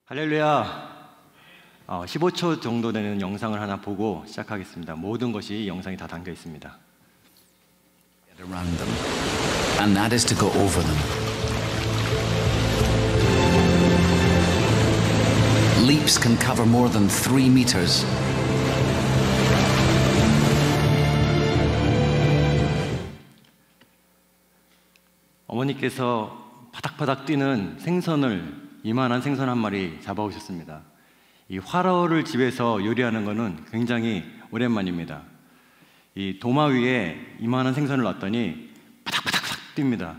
할렐루야. 15초 정도 되는 영상을 하나 보고 시작하겠습니다. 모든 것이 영상이 다 담겨 있습니다. Around them, and that is to go over them. Leaps can cover more than 3 meters. 어머니께서 바닥바닥 뛰는 생선을 이만한 생선 한 마리 잡아오셨습니다. 이 화로를 집에서 요리하는 것은 굉장히 오랜만입니다. 이 도마 위에 이만한 생선을 놨더니 바닥바닥 뜁니다.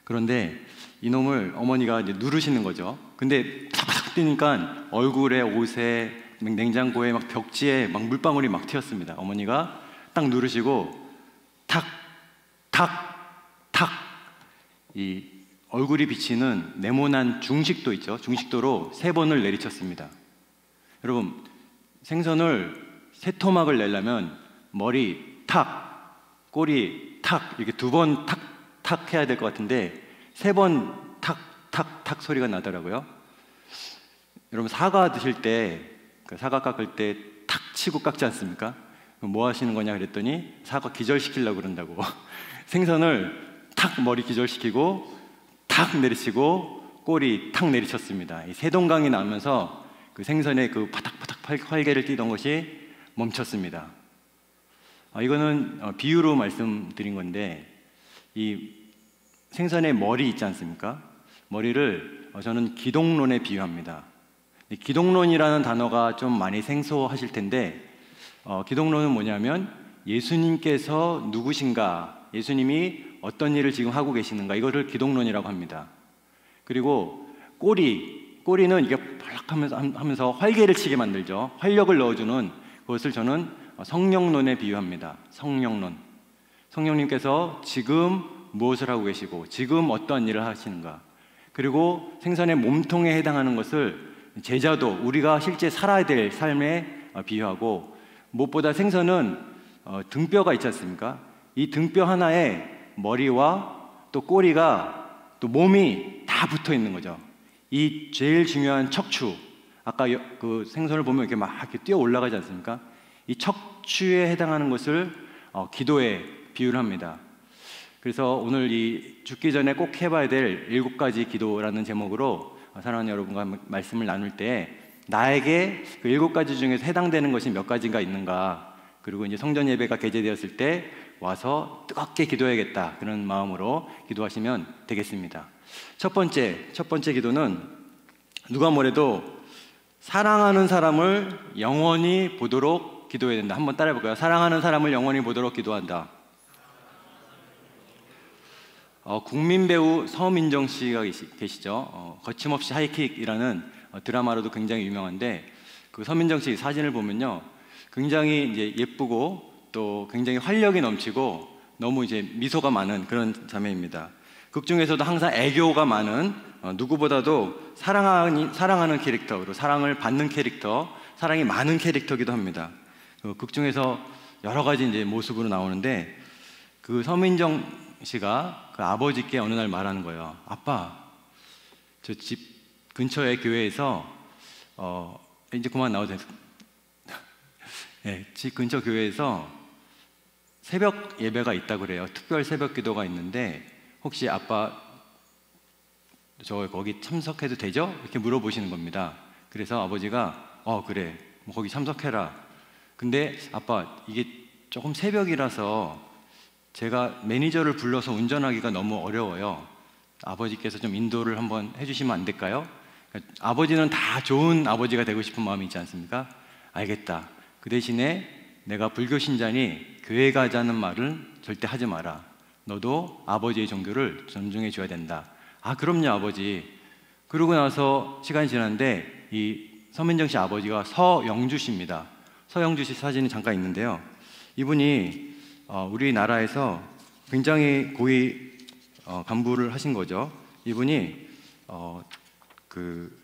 그런데 이놈을 어머니가 이제 누르시는 거죠. 근데 바닥바닥 뛰니까 얼굴에, 옷에, 냉장고에, 막 벽지에 막 물방울이 막 튀었습니다. 어머니가 딱 누르시고 탁, 탁, 탁, 이 얼굴이 비치는 네모난 중식도 있죠. 중식도로 3번을 내리쳤습니다. 여러분, 생선을 3토막을 내려면 머리 탁, 꼬리 탁, 이렇게 2번 탁, 탁 해야 될 것 같은데 3번 탁, 탁, 탁 소리가 나더라고요. 여러분, 사과 드실 때, 사과 깎을 때 탁 치고 깎지 않습니까? 뭐 하시는 거냐 그랬더니 사과 기절시키려고 그런다고. 생선을 탁 머리 기절시키고 탁 내리치고 꼬리 탁 내리쳤습니다. 이 세동강이 나오면서 그 생선의 그 바닥바닥 활개를 뛰던 것이 멈췄습니다. 이거는 비유로 말씀드린 건데, 이 생선의 머리 있지 않습니까? 머리를 저는 기독론에 비유합니다. 이 기독론이라는 단어가 좀 많이 생소하실 텐데, 기독론은 뭐냐면 예수님께서 누구신가, 예수님이 어떤 일을 지금 하고 계시는가, 이거를 기독론이라고 합니다. 그리고 꼬리는 이게 하면서 활개를 치게 만들죠. 활력을 넣어주는 그것을 저는 성령론에 비유합니다. 성령론. 성령님께서 지금 무엇을 하고 계시고 지금 어떠한 일을 하시는가. 그리고 생선의 몸통에 해당하는 것을 제자도, 우리가 실제 살아야 될 삶에 비유하고, 무엇보다 생선은 등뼈가 있지 않습니까? 이 등뼈 하나에 머리와 또 꼬리가, 또 몸이 다 붙어 있는 거죠. 이 제일 중요한 척추, 아까 그 생선을 보면 이렇게 막 이렇게 뛰어 올라가지 않습니까? 이 척추에 해당하는 것을 기도에 비유를 합니다. 그래서 오늘 이 죽기 전에 꼭 해봐야 될 7가지 기도라는 제목으로 사랑하는 여러분과 말씀을 나눌 때, 나에게 그 7가지 중에서 해당되는 것이 몇 가지가 있는가, 그리고 이제 성전 예배가 개최되었을 때 와서 뜨겁게 기도해야겠다, 그런 마음으로 기도하시면 되겠습니다. 첫 번째 기도는 누가 뭐래도 사랑하는 사람을 영원히 보도록 기도해야 된다. 한번 따라해 볼까요? 사랑하는 사람을 영원히 보도록 기도한다. 국민 배우 서민정 씨가 계시죠. 거침없이 하이킥이라는 드라마로도 굉장히 유명한데, 그 서민정 씨 사진을 보면요, 굉장히 이제 예쁘고 또 굉장히 활력이 넘치고 너무 이제 미소가 많은 그런 자매입니다. 극 중에서도 항상 애교가 많은, 누구보다도 사랑하는 캐릭터, 그리고 사랑을 받는 캐릭터, 사랑이 많은 캐릭터이기도 합니다. 극 중에서 여러 가지 이제 모습으로 나오는데, 그 서민정 씨가 그 아버지께 어느 날 말하는 거예요. 아빠, 저 집 근처의 교회에서 이제 그만 나오세요. 네, 집 근처 교회에서 새벽 예배가 있다고 그래요. 특별 새벽 기도가 있는데 혹시 아빠 저 거기 참석해도 되죠? 이렇게 물어보시는 겁니다. 그래서 아버지가 그래, 뭐 거기 참석해라. 근데 아빠, 이게 조금 새벽이라서 제가 매니저를 불러서 운전하기가 너무 어려워요. 아버지께서 좀 인도를 한번 해주시면 안 될까요? 아버지는 다 좋은 아버지가 되고 싶은 마음이 있지 않습니까? 알겠다. 그 대신에 내가 불교 신자니 교회 가자는 말은 절대 하지 마라. 너도 아버지의 종교를 존중해 줘야 된다. 그럼요 아버지. 그러고 나서 시간이 지났는데 이 서민정 씨 아버지가 서영주 씨입니다. 서영주 씨 사진이 잠깐 있는데요, 이분이 우리나라에서 굉장히 고위 간부를 하신 거죠. 이분이 그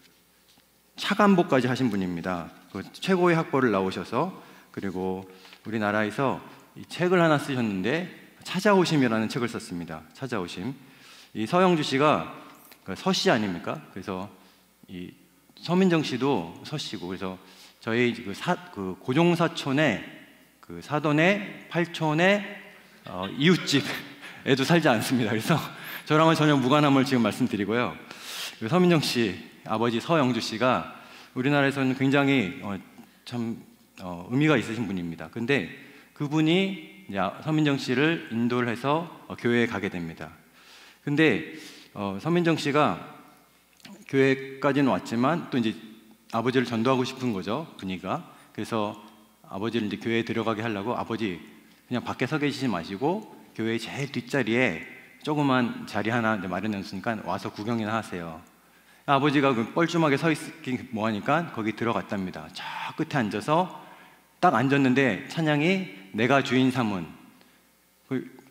차관보까지 하신 분입니다. 그 최고의 학벌을 나오셔서, 그리고 우리나라에서 이 책을 하나 쓰셨는데 찾아오심이라는 책을 썼습니다. 찾아오심. 이 서영주 씨가 서씨 아닙니까? 그래서 이 서민정 씨도 서씨고, 그래서 저희 그 고종사촌의 그 사돈의 8촌의 이웃집에도 살지 않습니다. 그래서 저랑은 전혀 무관함을 지금 말씀드리고요. 그 서민정 씨 아버지 서영주 씨가 우리나라에서는 굉장히 의미가 있으신 분입니다. 근데 그분이 이제 서민정 씨를 인도를 해서 교회에 가게 됩니다. 근데 서민정 씨가 교회까지는 왔지만 또 이제 아버지를 전도하고 싶은 거죠, 분위기가. 그래서 아버지를 이제 교회에 들어가게 하려고, 아버지 그냥 밖에 서 계시지 마시고 교회 제일 뒷자리에 조그만 자리 하나 마련해놓으니까 와서 구경이나 하세요. 아버지가 그 뻘쭘하게 서 있기 뭐하니까 거기 들어갔답니다. 저 끝에 앉아서 딱 앉았는데 찬양이 내가 주인 삼은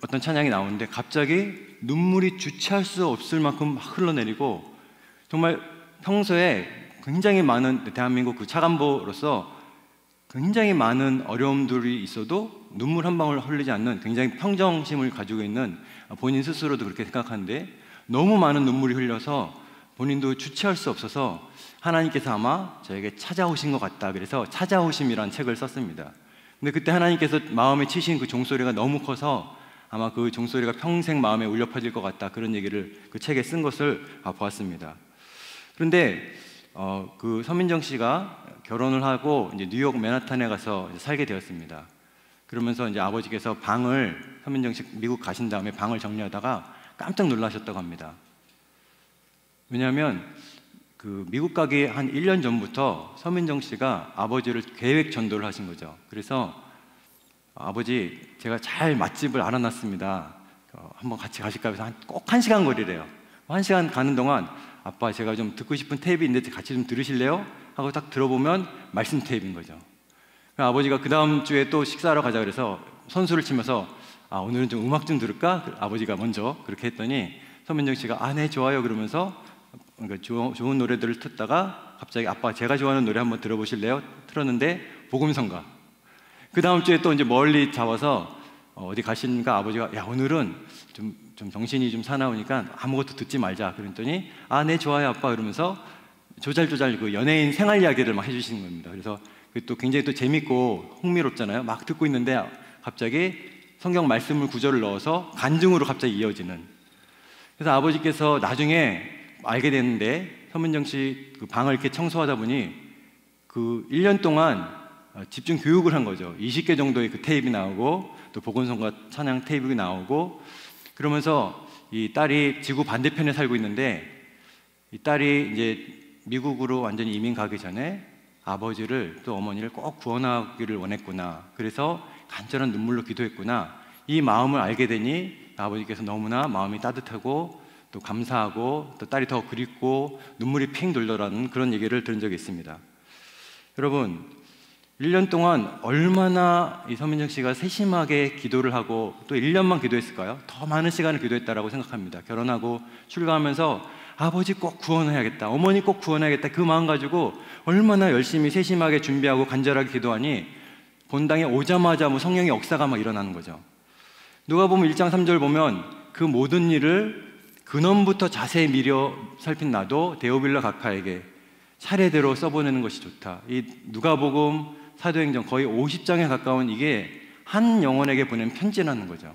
어떤 찬양이 나오는데 갑자기 눈물이 주체할 수 없을 만큼 막 흘러내리고, 정말 평소에 굉장히 많은 대한민국 그 차관보로서 굉장히 많은 어려움들이 있어도 눈물 한 방울 흘리지 않는 굉장히 평정심을 가지고 있는 본인 스스로도 그렇게 생각하는데, 너무 많은 눈물이 흘려서 본인도 주체할 수 없어서 하나님께서 아마 저에게 찾아오신 것 같다, 그래서 찾아오심이라는 책을 썼습니다. 근데 그때 하나님께서 마음에 치신 그 종소리가 너무 커서 아마 그 종소리가 평생 마음에 울려 퍼질 것 같다, 그런 얘기를 그 책에 쓴 것을 보았습니다. 그런데 그 서민정 씨가 결혼을 하고 이제 뉴욕 맨하탄에 가서 살게 되었습니다. 그러면서 이제 아버지께서 방을, 서민정 씨 미국 가신 다음에 방을 정리하다가 깜짝 놀라셨다고 합니다. 왜냐하면 그 미국 가기 한 1년 전부터 서민정 씨가 아버지를 계획 전도를 하신 거죠. 그래서 아버지, 제가 잘 맛집을 알아놨습니다. 한번 같이 가실까 해서 꼭 1시간 거리래요. 1시간 가는 동안 아빠, 제가 좀 듣고 싶은 테이프 있는데 같이 좀 들으실래요? 하고 딱 들어보면 말씀 테이프인 거죠. 아버지가 그 다음 주에 또 식사하러 가자 그래서 선수를 치면서 오늘은 좀 음악 좀 들을까? 아버지가 먼저 그렇게 했더니 서민정 씨가 네 좋아요 그러면서 그러니까 좋은 노래들을 듣다가 갑자기 아빠, 제가 좋아하는 노래 한번 들어보실래요? 틀었는데 복음성가. 그 다음 주에 또 이제 멀리 잡아서 어디 가시니까 아버지가 오늘은 좀 정신이 좀 사나우니까 아무것도 듣지 말자 그랬더니 네 좋아요 아빠 그러면서 조잘조잘 그 연예인 생활 이야기를 막 해주시는 겁니다. 그래서 또 굉장히 또 재밌고 흥미롭잖아요. 막 듣고 있는데 갑자기 성경 말씀을 구절을 넣어서 간증으로 갑자기 이어지는. 그래서 아버지께서 나중에 알게 됐는데 서민정 씨 그 방을 이렇게 청소하다 보니 그 1년 동안 집중 교육을 한 거죠. 20개 정도의 그 테이프가 나오고 또 복음성가 찬양 테이프가 나오고, 그러면서 이 딸이 지구 반대편에 살고 있는데 이 딸이 이제 미국으로 완전히 이민 가기 전에 아버지를 또 어머니를 꼭 구원하기를 원했구나, 그래서 간절한 눈물로 기도했구나, 이 마음을 알게 되니 아버지께서 너무나 마음이 따뜻하고 또 감사하고 또 딸이 더 그립고 눈물이 핑 돌더라는 그런 얘기를 들은 적이 있습니다. 여러분, 1년 동안 얼마나 이 서민정 씨가 세심하게 기도를 하고 또 1년만 기도했을까요? 더 많은 시간을 기도했다라고 생각합니다. 결혼하고 출가하면서 아버지 꼭 구원해야겠다, 어머니 꼭 구원해야겠다, 그 마음 가지고 얼마나 열심히 세심하게 준비하고 간절하게 기도하니 본당에 오자마자 성령의 역사가 막 일어나는 거죠. 누가복음 1장 3절 보면 그 모든 일을 근원부터 자세히 미려 살핀 나도 데오빌라 각하에게 차례대로 써보내는 것이 좋다. 이 누가복음, 사도행전 거의 50장에 가까운 이게 한 영혼에게 보낸 편지라는 거죠.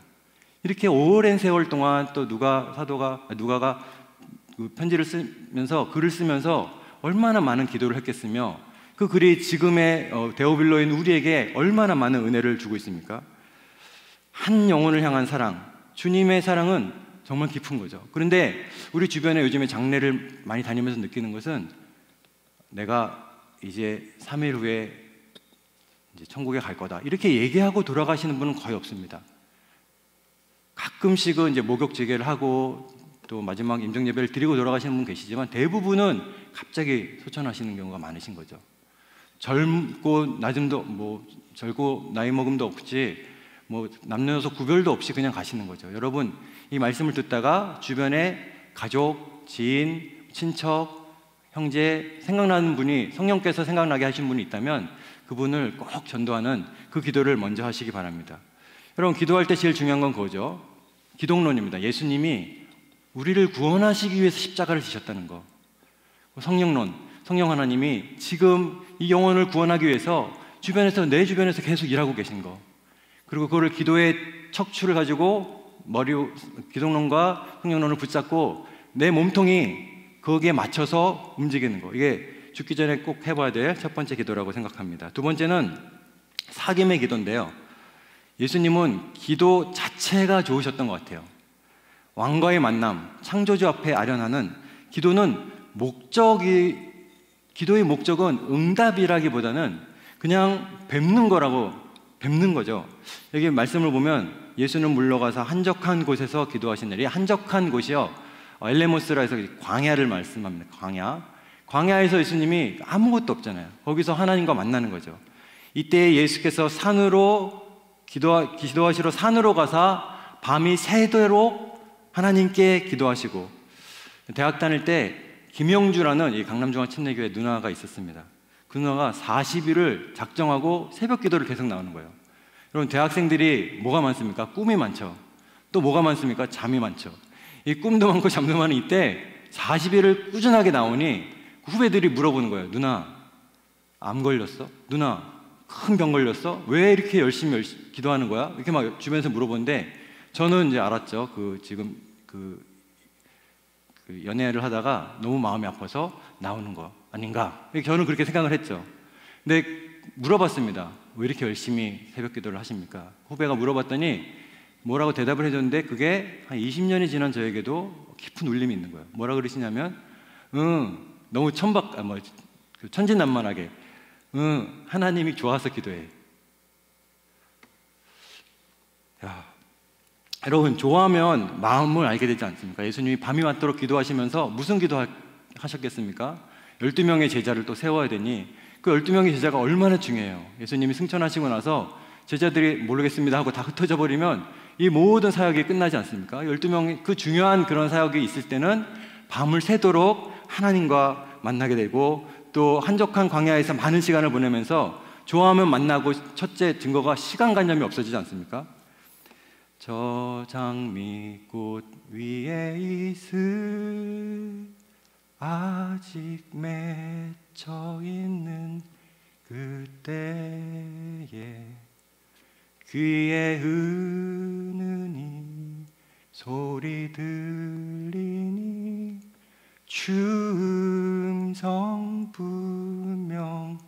이렇게 오랜 세월 동안 또 누가가 그 편지를 쓰면서, 글을 쓰면서 얼마나 많은 기도를 했겠으며 그 글이 지금의 데오빌로인 우리에게 얼마나 많은 은혜를 주고 있습니까? 한 영혼을 향한 사랑, 주님의 사랑은 정말 깊은 거죠. 그런데 우리 주변에 요즘에 장례를 많이 다니면서 느끼는 것은 내가 이제 3일 후에 이제 천국에 갈 거다, 이렇게 얘기하고 돌아가시는 분은 거의 없습니다. 가끔씩은 이제 목욕제계를 하고 또 마지막 임종 예배를 드리고 돌아가시는 분 계시지만 대부분은 갑자기 소천하시는 경우가 많으신 거죠. 젊고 낮음도 젊고 나이 먹음도 없이 남녀노소 구별도 없이 그냥 가시는 거죠. 여러분, 이 말씀을 듣다가 주변에 가족, 지인, 친척, 형제 생각나는 분이, 성령께서 생각나게 하신 분이 있다면 그분을 꼭 전도하는 그 기도를 먼저 하시기 바랍니다. 여러분, 기도할 때 제일 중요한 건 그거죠. 기독론입니다. 예수님이 우리를 구원하시기 위해서 십자가를 지셨다는 거. 성령론, 성령 하나님이 지금 이 영혼을 구원하기 위해서 주변에서, 내 주변에서 계속 일하고 계신 거, 그리고 그거를 기도의 척추를 가지고 기독론과 성령론을 붙잡고 내 몸통이 거기에 맞춰서 움직이는 거, 이게 죽기 전에 꼭 해봐야 될 첫 번째 기도라고 생각합니다. 두 번째는 사귐의 기도인데요, 예수님은 기도 자체가 좋으셨던 것 같아요. 왕과의 만남, 창조주 앞에 아련하는 기도의 목적은 응답이라기보다는 그냥 뵙는 거죠. 여기 말씀을 보면 예수는 물러가서 한적한 곳에서 기도하신 날이, 한적한 곳이요, 엘레모스라 해서 광야를 말씀합니다. 광야에서 예수님이 아무것도 없잖아요. 거기서 하나님과 만나는 거죠. 이때 예수께서 기도하시러 산으로 가서 밤이 새도록 하나님께 기도하시고, 대학 다닐 때 김영주라는 이 강남중앙침례교회 누나가 있었습니다. 그 누나가 40일을 작정하고 새벽 기도를 계속 나오는 거예요. 여러분, 대학생들이 뭐가 많습니까? 꿈이 많죠. 또 뭐가 많습니까? 잠이 많죠. 이 꿈도 많고 잠도 많은 이때 40일을 꾸준하게 나오니 후배들이 물어보는 거예요. 누나, 암 걸렸어? 누나, 큰 병 걸렸어? 왜 이렇게 열심히 기도하는 거야? 이렇게 막 주변에서 물어보는데, 저는 이제 알았죠. 지금 연애를 하다가 너무 마음이 아파서 나오는 거 아닌가, 저는 그렇게 생각을 했죠. 근데 물어봤습니다. 왜 이렇게 열심히 새벽 기도를 하십니까? 후배가 물어봤더니 뭐라고 대답을 해줬는데, 그게 한 20년이 지난 저에게도 깊은 울림이 있는 거예요. 뭐라 그러시냐면, 너무 천진난만하게, 하나님이 좋아서 기도해. 여러분, 좋아하면 마음을 알게 되지 않습니까? 예수님이 밤이 맞도록 기도하시면서 무슨 기도 하셨겠습니까? 12명의 제자를 또 세워야 되니, 그 12명의 제자가 얼마나 중요해요. 예수님이 승천하시고 나서 제자들이 모르겠습니다 하고 다 흩어져 버리면 이 모든 사역이 끝나지 않습니까? 12명이 그 중요한 그런 사역이 있을 때는 밤을 새도록 하나님과 만나게 되고, 또 한적한 광야에서 많은 시간을 보내면서 좋아하면 만나고, 첫째 증거가 시간관념이 없어지지 않습니까? 저 장미꽃 위에 있을 아직 맺혀 있는 그때에 귀에 은은히 소리 들리니 주 음성 분명하다.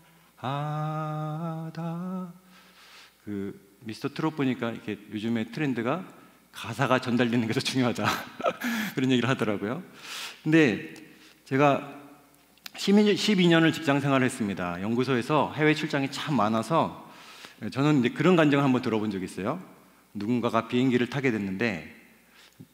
미스터 트롯 보니까 이렇게 요즘에 트렌드가 가사가 전달되는 게 더 중요하다 그런 얘기를 하더라고요. 근데 제가 12년을 직장 생활을 했습니다. 연구소에서 해외 출장이 참 많아서 저는 이제 그런 감정을 한번 들어본 적이 있어요. 누군가가 비행기를 타게 됐는데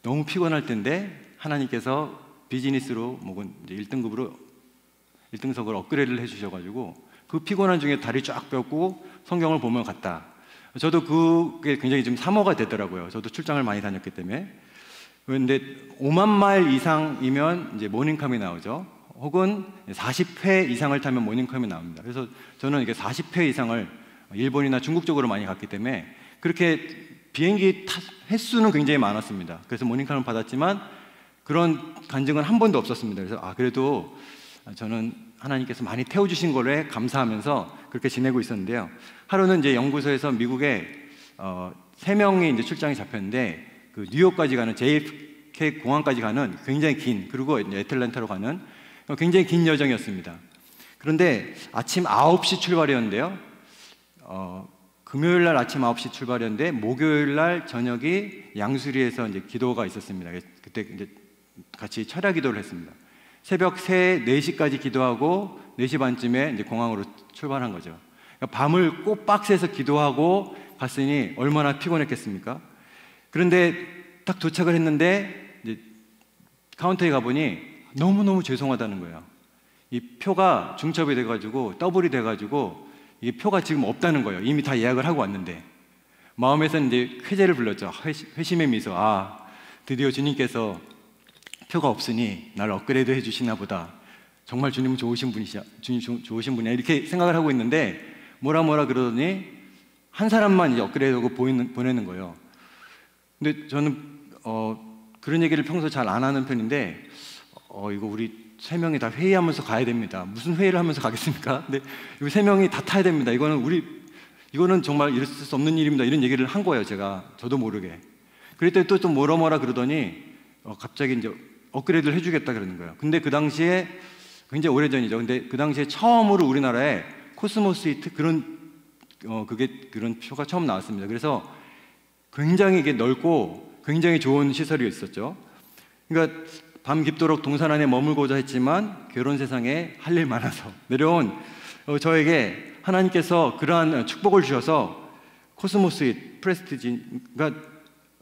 너무 피곤할 텐데 하나님께서 비즈니스로 혹은 이제 1등석으로 업그레이드를 해주셔가지고 그 피곤한 중에 다리 쫙 펴고 성경을 보며 갔다. 저도 그게 굉장히 좀 사모가 되더라고요. 저도 출장을 많이 다녔기 때문에. 그런데 5만 마일 이상이면 이제 모닝컴이 나오죠. 혹은 40회 이상을 타면 모닝컴이 나옵니다. 그래서 저는 이게 40회 이상을 일본이나 중국 쪽으로 많이 갔기 때문에 그렇게 비행기 횟수는 굉장히 많았습니다. 그래서 모닝컴을 받았지만 그런 간증은 한 번도 없었습니다. 그래서 그래도 저는 하나님께서 많이 태워주신 거에 감사하면서 그렇게 지내고 있었는데요. 하루는 이제 연구소에서 미국에 3명이 이제 출장이 잡혔는데 그 뉴욕까지 가는 JFK 공항까지 가는 굉장히 긴, 그리고 이제 애틀랜타로 가는 굉장히 긴 여정이었습니다. 그런데 아침 9시 출발이었는데요. 금요일 날 아침 9시 출발이었는데 목요일 날 저녁이 양수리에서 이제 기도가 있었습니다. 그때 이제 같이 철야 기도를 했습니다. 새벽 4시까지 기도하고 4시 반쯤에 이제 공항으로 출발한 거죠. 그러니까 밤을 꼭 박스에서 기도하고 갔으니 얼마나 피곤했겠습니까? 그런데 딱 도착을 했는데 이제 카운터에 가보니 너무너무 죄송하다는 거예요. 이 표가 중첩이 돼가지고 더블이 돼가지고 이 표가 지금 없다는 거예요. 이미 다 예약을 하고 왔는데 마음에서는 이제 회개를 불렀죠. 회심의 미소. 드디어 주님께서 표가 없으니 나를 업그레이드 해주시나 보다. 정말 주님은 좋으신 분이야. 이렇게 생각을 하고 있는데 뭐라 그러더니 한 사람만 이제 업그레이드하고 보내는 거예요. 근데 저는 그런 얘기를 평소 잘 안 하는 편인데 이거 우리 세 명이 다 회의하면서 가야 됩니다. 무슨 회의를 하면서 가겠습니까? 근데 이 세 명이 다 타야 됩니다. 이거는 정말 있을 수 없는 일입니다. 이런 얘기를 한 거예요, 저도 모르게. 그랬더니 또 뭐라 그러더니 갑자기 이제 업그레이드를 해주겠다 그러는 거예요. 근데 그 당시에 굉장히 오래전이죠. 근데 그 당시에 처음으로 우리나라에 코스모스이트 그런 표가 처음 나왔습니다. 그래서 굉장히 이게 넓고 굉장히 좋은 시설이 있었죠. 그러니까 밤 깊도록 동산 안에 머물고자 했지만 결혼 세상에 할 일 많아서 내려온 저에게 하나님께서 그러한 축복을 주셔서 코스모스이트 프레스티지, 그러니까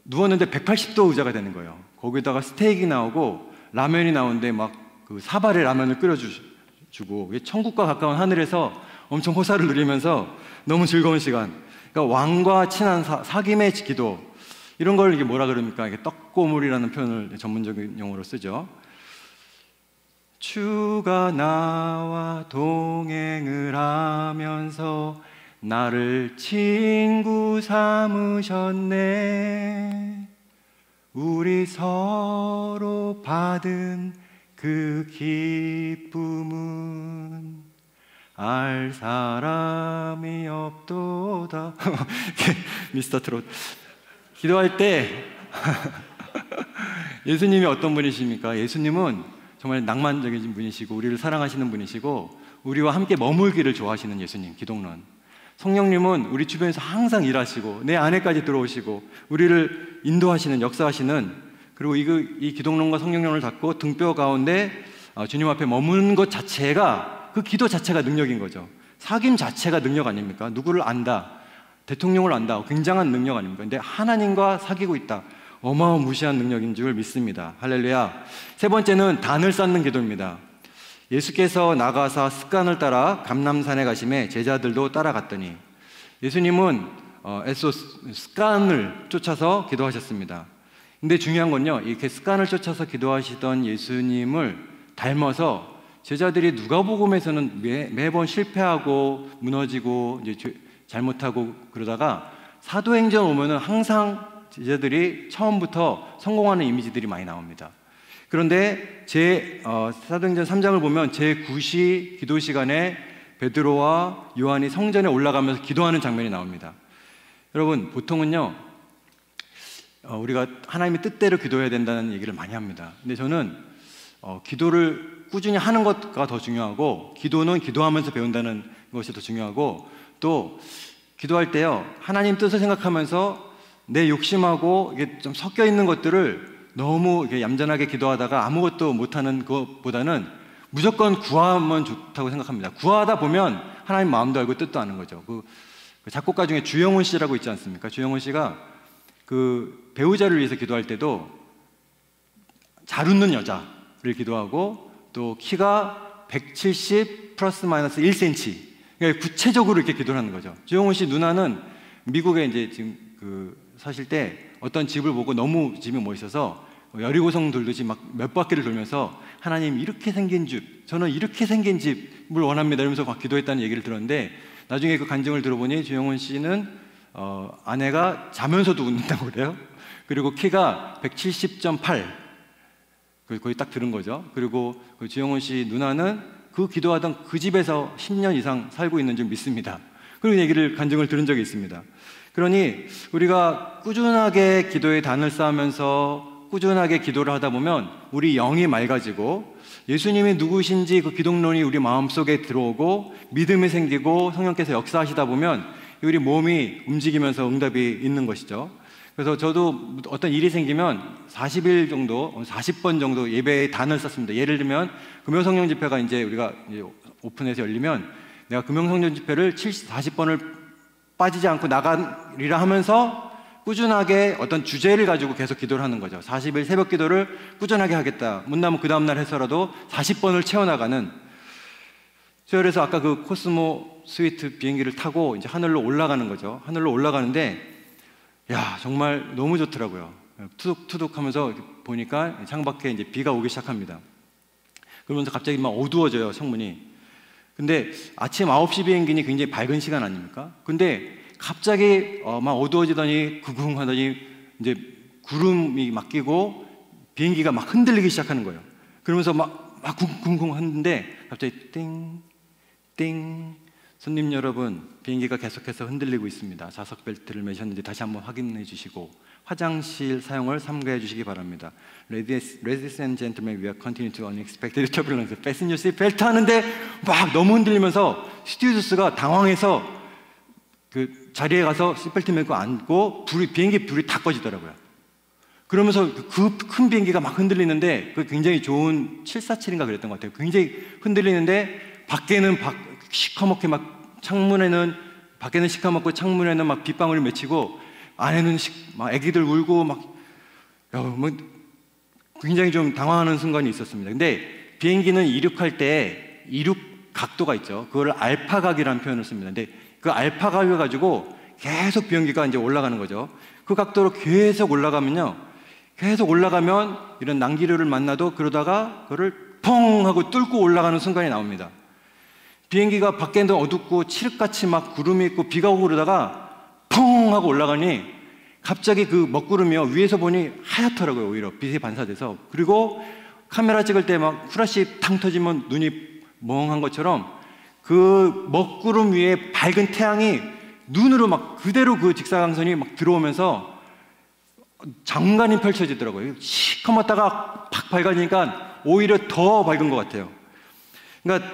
누웠는데 180도 의자가 되는 거예요. 거기다가 스테이크 나오고 라면이 나오는데 막 그 사발의 라면을 끓여주고 천국과 가까운 하늘에서 엄청 호사를 누리면서 너무 즐거운 시간. 그러니까 왕과 친한 사귐의 기도, 이런 걸 이게 뭐라 그럽니까? 이게 떡고물이라는 표현을 전문적인 용어로 쓰죠. 주가 나와 동행을 하면서 나를 친구 삼으셨네. 우리 서로 받은 그 기쁨은 알 사람이 없도다. 미스터 트롯. 기도할 때 예수님이 어떤 분이십니까? 예수님은 정말 낭만적인 분이시고 우리를 사랑하시는 분이시고 우리와 함께 머물기를 좋아하시는 예수님, 기독론. 성령님은 우리 주변에서 항상 일하시고 내 안에까지 들어오시고 우리를 인도하시는, 역사하시는, 그리고 이 기독론과 성령론을 닫고 등뼈 가운데 주님 앞에 머무는 것 자체가, 그 기도 자체가 능력인 거죠. 사귐 자체가 능력 아닙니까? 누구를 안다, 대통령을 안다, 굉장한 능력 아닙니까? 근데 하나님과 사귀고 있다, 어마어무시한 능력인 줄 믿습니다. 할렐루야. 세 번째는 단을 쌓는 기도입니다. 예수께서 나가사 습관을 따라 감람산에 가심에 제자들도 따라갔더니, 예수님은 애써 습관을 쫓아서 기도하셨습니다. 근데 중요한 건요, 이렇게 습관을 쫓아서 기도하시던 예수님을 닮아서 제자들이 누가복음에서는 매번 실패하고 무너지고 이제 잘못하고 그러다가 사도행전 오면은 항상 제자들이 처음부터 성공하는 이미지들이 많이 나옵니다. 그런데 사도행전 3장을 보면 제9시 기도 시간에 베드로와 요한이 성전에 올라가면서 기도하는 장면이 나옵니다. 여러분, 보통은요 우리가 하나님의 뜻대로 기도해야 된다는 얘기를 많이 합니다. 근데 저는 기도를 꾸준히 하는 것가 더 중요하고, 기도는 기도하면서 배운다는 것이 더 중요하고, 또 기도할 때요 하나님 뜻을 생각하면서 내 욕심하고 이게 좀 섞여 있는 것들을 너무 이렇게 얌전하게 기도하다가 아무것도 못하는 것보다는 무조건 구하면 좋다고 생각합니다. 구하다 보면 하나님 마음도 알고 뜻도 아는 거죠. 그 작곡가 중에 주영훈 씨라고 있지 않습니까? 주영훈 씨가 그 배우자를 위해서 기도할 때도 잘 웃는 여자를 기도하고, 또 키가 170 플러스 마이너스 1cm, 그러니까 구체적으로 이렇게 기도를 하는 거죠. 주영훈 씨 누나는 미국에 이제 지금 사실 때 어떤 집을 보고 너무 집이 멋있어서 여리고성 돌듯이 막 몇 바퀴를 돌면서 하나님 이렇게 생긴 집, 저는 이렇게 생긴 집을 원합니다 이러면서 막 기도했다는 얘기를 들었는데, 나중에 그 간증을 들어보니 주영훈 씨는 아내가 자면서도 웃는다고 그래요. 그리고 키가 170.8, 거의 딱 들은 거죠. 그리고 그 주영훈 씨 누나는 그 기도하던 그 집에서 10년 이상 살고 있는 줄 믿습니다. 그런 얘기를 간증을 들은 적이 있습니다. 그러니 우리가 꾸준하게 기도의 단을 쌓으면서 꾸준하게 기도를 하다 보면 우리 영이 맑아지고 예수님이 누구신지 그 기독론이 우리 마음속에 들어오고 믿음이 생기고 성령께서 역사하시다 보면 우리 몸이 움직이면서 응답이 있는 것이죠. 그래서 저도 어떤 일이 생기면 40일 정도, 40번 정도 예배의 단을 쌓습니다. 예를 들면 금요성령 집회가 이제 우리가 이제 오픈해서 열리면 내가 금요성령 집회를 40번을 빠지지 않고 나가리라 하면서 꾸준하게 어떤 주제를 가지고 계속 기도를 하는 거죠. 40일 새벽 기도를 꾸준하게 하겠다. 못나면 그 다음날 해서라도 40번을 채워나가는. 그래서 아까 그 코스모 스위트 비행기를 타고 이제 하늘로 올라가는 거죠. 하늘로 올라가는데, 야, 정말 너무 좋더라고요. 투둑투둑 하면서 보니까 창밖에 이제 비가 오기 시작합니다. 그러면서 갑자기 막 어두워져요, 창문이. 근데 아침 9시 비행기니 굉장히 밝은 시간 아닙니까? 근데 갑자기 막 어두워지더니 구궁하더니 이제 구름이 막 끼고 비행기가 막 흔들리기 시작하는 거예요. 그러면서 막 막 쿵쿵쿵 하는데 갑자기 띵, 띵. 손님 여러분, 비행기가 계속해서 흔들리고 있습니다. 좌석 벨트를 매셨는지 다시 한번 확인해 주시고 화장실 사용을 삼가해 주시기 바랍니다. Ladies and gentlemen, we are continuing to unexpected turbulence. Fasten your seat belt 하는데 막 너무 흔들리면서 스튜어디스가 당황해서 그 자리에 가서 시트벨트 매고 앉고 비행기 불이 다 꺼지더라고요. 그러면서 그 큰 비행기가 막 흔들리는데 그 굉장히 좋은 747인가 그랬던 것 같아요. 굉장히 흔들리는데 밖에는 시커멓게 막 창문에는 밖에는 시커멓고 창문에는 막 빗방울이 맺히고 안에는 막 아기들 울고 막 뭐 굉장히 좀 당황하는 순간이 있었습니다. 근데 비행기는 이륙할 때 이륙 각도가 있죠. 그거를 알파각이라는 표현을 씁니다. 근데 그 알파각을 가지고 계속 비행기가 이제 올라가는 거죠. 그 각도로 계속 올라가면요. 계속 올라가면 이런 난기류를 만나도 그러다가 그거를 펑 하고 뚫고 올라가는 순간이 나옵니다. 비행기가 밖에는 어둡고 칠흑같이 막 구름이 있고 비가 오고 그러다가 펑 하고 올라가니 갑자기 그 먹구름이요 위에서 보니 하얗더라고요. 오히려 빛이 반사돼서. 그리고 카메라 찍을 때 막 후라시 탕 터지면 눈이 멍한 것처럼 그 먹구름 위에 밝은 태양이 눈으로 막 그대로 그 직사광선이 막 들어오면서 장관이 펼쳐지더라고요. 시커멓다가 팍 밝아지니까 오히려 더 밝은 것 같아요. 그러니까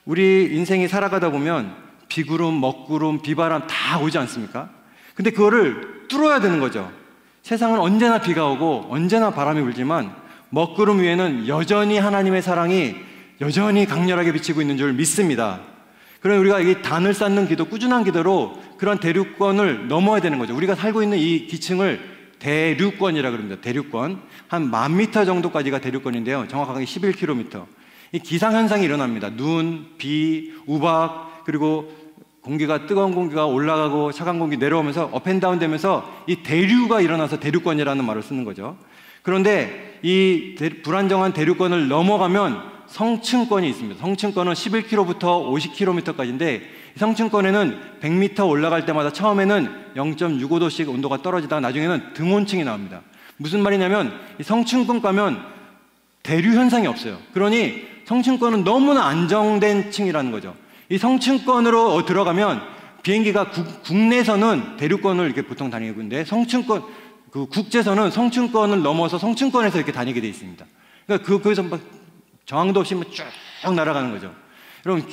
우리 인생이 살아가다 보면 비구름, 먹구름, 비바람 다 오지 않습니까? 근데 그거를 뚫어야 되는 거죠. 세상은 언제나 비가 오고 언제나 바람이 불지만 먹구름 위에는 여전히 하나님의 사랑이 여전히 강렬하게 비치고 있는 줄 믿습니다. 그럼 우리가 이 단을 쌓는 기도, 꾸준한 기도로 그런 대륙권을 넘어야 되는 거죠. 우리가 살고 있는 이 기층을 대륙권이라 그럽니다. 대륙권. 한 10,000m 정도까지가 대륙권인데요. 정확하게 11km. 이 기상현상이 일어납니다. 눈, 비, 우박, 그리고 공기가 뜨거운 공기가 올라가고 차가운 공기 내려오면서 업앤다운 되면서 이 대류가 일어나서 대륙권이라는 말을 쓰는 거죠. 그런데 이 불안정한 대륙권을 넘어가면 성층권이 있습니다. 성층권은 11km부터 50km까지인데 성층권에는 100m 올라갈 때마다 처음에는 0.65도씩 온도가 떨어지다가 나중에는 등온층이 나옵니다. 무슨 말이냐면 이 성층권 가면 대류 현상이 없어요. 그러니 성층권은 너무나 안정된 층이라는 거죠. 이 성층권으로 들어가면 비행기가 국내에서는 대륙권을 이렇게 보통 다니고 있는데 성층권, 그 국제선은 성층권을 넘어서 성층권에서 이렇게 다니게 돼 있습니다. 그러니까 거기서 막 저항도 없이 쭉 날아가는 거죠. 여러분,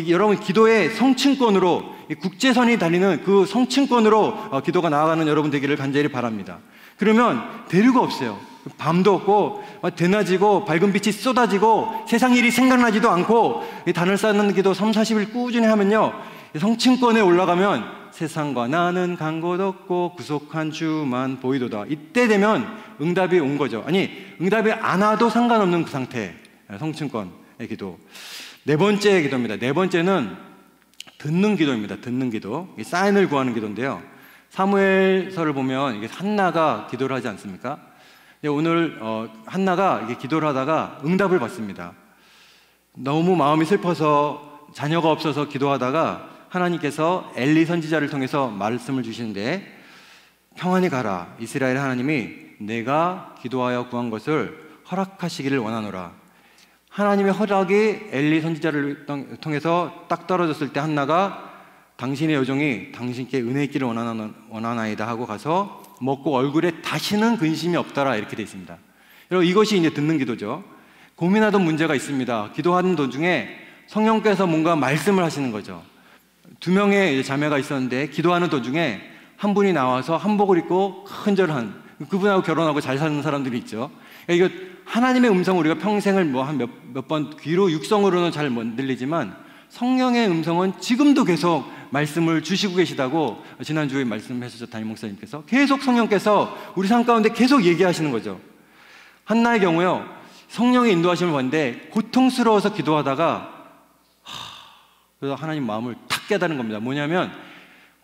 여러분 기도의 성층권으로 국제선이 달리는 그 성층권으로 기도가 나아가는 여러분 되기를 간절히 바랍니다. 그러면 대류가 없어요. 밤도 없고 대낮이고 밝은 빛이 쏟아지고 세상 일이 생각나지도 않고 이 단을 쌓는 기도 30-40일 꾸준히 하면요, 성층권에 올라가면 세상과 나는 간 곳 없고 구속한 주만 보이도다. 이때 되면 응답이 온 거죠. 아니, 응답이 안 와도 상관없는 그 상태. 성층권의 기도. 네 번째 기도입니다. 네 번째는 듣는 기도입니다. 듣는 기도. 사인을 구하는 기도인데요. 사무엘서를 보면 이게 한나가 기도를 하지 않습니까? 오늘 한나가 이게 기도를 하다가 응답을 받습니다. 너무 마음이 슬퍼서 자녀가 없어서 기도하다가 하나님께서 엘리 선지자를 통해서 말씀을 주시는데, 평안히 가라. 이스라엘 하나님이 내가 기도하여 구한 것을 허락하시기를 원하노라. 하나님의 허락이 엘리 선지자를 통해서 딱 떨어졌을 때 한나가 당신의 여종이 당신께 은혜 있기를 원하나이다 하고 가서 먹고 얼굴에 다시는 근심이 없더라, 이렇게 되어 있습니다. 여러분, 이것이 이제 듣는 기도죠. 고민하던 문제가 있습니다. 기도하는 도중에 성령께서 뭔가 말씀을 하시는 거죠. 2명의 자매가 있었는데 기도하는 도중에 한 분이 나와서 한복을 입고 큰절한, 그분하고 결혼하고 잘 사는 사람들이 있죠. 이거 하나님의 음성을 우리가 평생을 뭐 한 몇 번 귀로 육성으로는 잘 못 들리지만 성령의 음성은 지금도 계속 말씀을 주시고 계시다고 지난주에 말씀하셨죠. 담임 목사님께서 계속 성령께서 우리 삶 가운데 계속 얘기하시는 거죠. 한나의 경우요, 성령의 인도하심을 받는데 고통스러워서 기도하다가 그래서 하나님 마음을 탁 깨달은 겁니다. 뭐냐면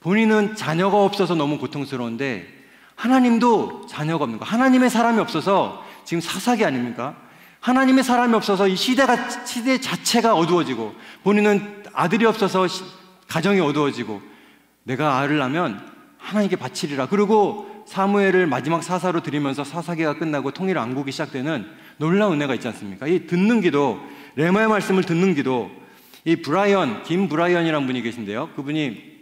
본인은 자녀가 없어서 너무 고통스러운데 하나님도 자녀가 없는 거, 하나님의 사람이 없어서 지금 사사기 아닙니까? 하나님의 사람이 없어서 이 시대 자체가 어두워지고, 본인은 아들이 없어서 가정이 어두워지고, 내가 아를 낳으면 하나님께 바치리라. 그리고 사무엘을 마지막 사사로 드리면서 사사기가 끝나고 통일 왕국이 시작되는 놀라운 은혜가 있지 않습니까? 이 듣는 기도, 레마의 말씀을 듣는 기도, 이 김 브라이언이라는 분이 계신데요. 그분이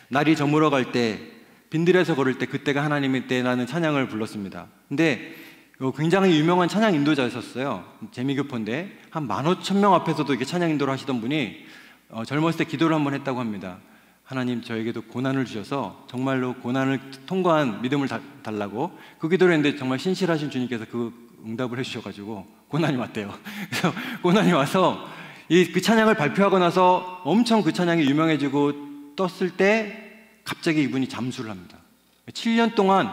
날이 저물어 갈 때, 빈들에서 걸을 때 그때가 하나님의 때라는 찬양을 불렀습니다. 근데 굉장히 유명한 찬양 인도자였었어요. 재미교포인데 한 15,000명 앞에서도 이렇게 찬양 인도를 하시던 분이 젊었을 때 기도를 한번 했다고 합니다. 하나님, 저에게도 고난을 주셔서 정말로 고난을 통과한 믿음을 달라고 그 기도를 했는데 정말 신실하신 주님께서 그 응답을 해주셔가지고 고난이 왔대요. 그래서 고난이 와서 그 찬양을 발표하고 나서 엄청 그 찬양이 유명해지고 떴을 때 갑자기 이분이 잠수를 합니다. 7년 동안